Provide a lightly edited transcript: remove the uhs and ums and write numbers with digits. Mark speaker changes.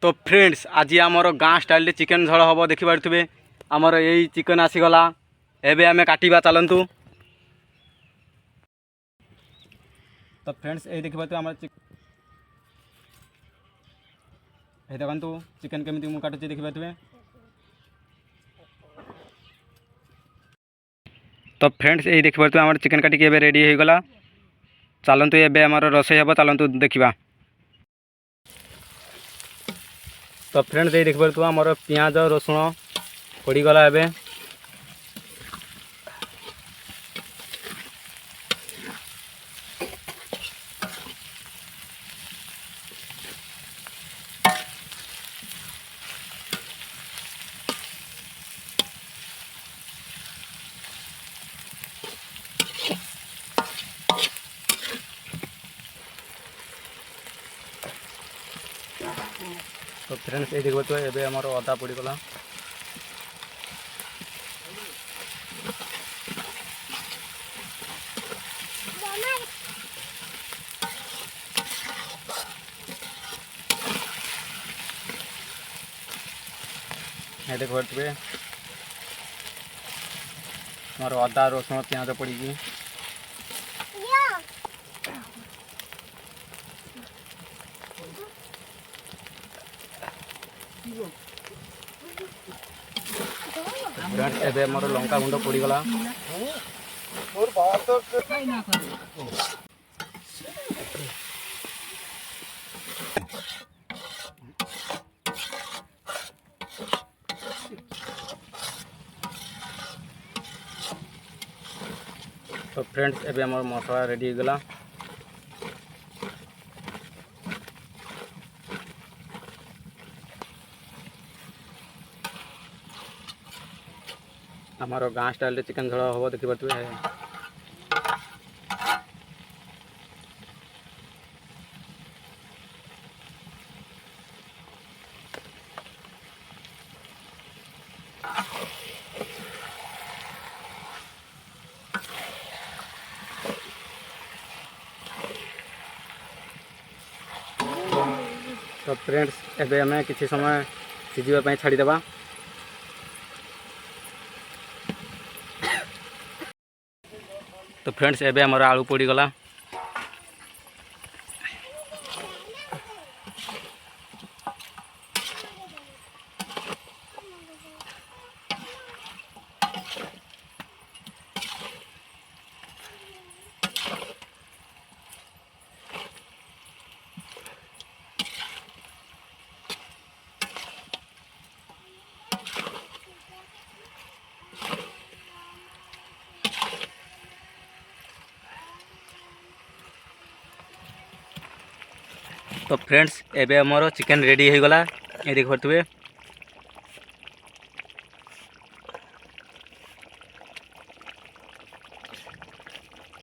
Speaker 1: तो फ्रेंड्स आज आमर गाँ स्टाइल चिकेन झोल हम देखिपे आमर यही चिकेन आसीगला एबे आमे काटिबा चलतु। तो फ्रेंड्स ये देखिपे आम देखु चिकेन केमी मुझे काटुची देखिपे। तो फ्रेंड्स यही देखिपे आम चिकेन काटिक रेडी हो गला। चलतु एबे आमर रोषेई हम चलतु देखा। तो फ्रेंड्स ये देखिपे आमर पियाज रसुण पड़गला एबे। तो फ्रेंड्स ये देखो एबे आमर अदा पड़गला। ये देखो आमर अदा रसुण पियाज पड़ी। एबे मोर लंका गुंड पड़गला। तो फ्रेंड्स एबे मोर मसला रेडी हो गला। हमारो गाँ स्टाइल चिकेन झोल हम देखिपे। तो फ्रेंड्स एबे हमें किसी समय सिझापी छाड़ीदेवा। तो फ्रेंड्स एबे हमारा आलू पड़गला। तो फ्रेंड्स एबे हमरो चिकेन रेडी हो गला। ये देख पारे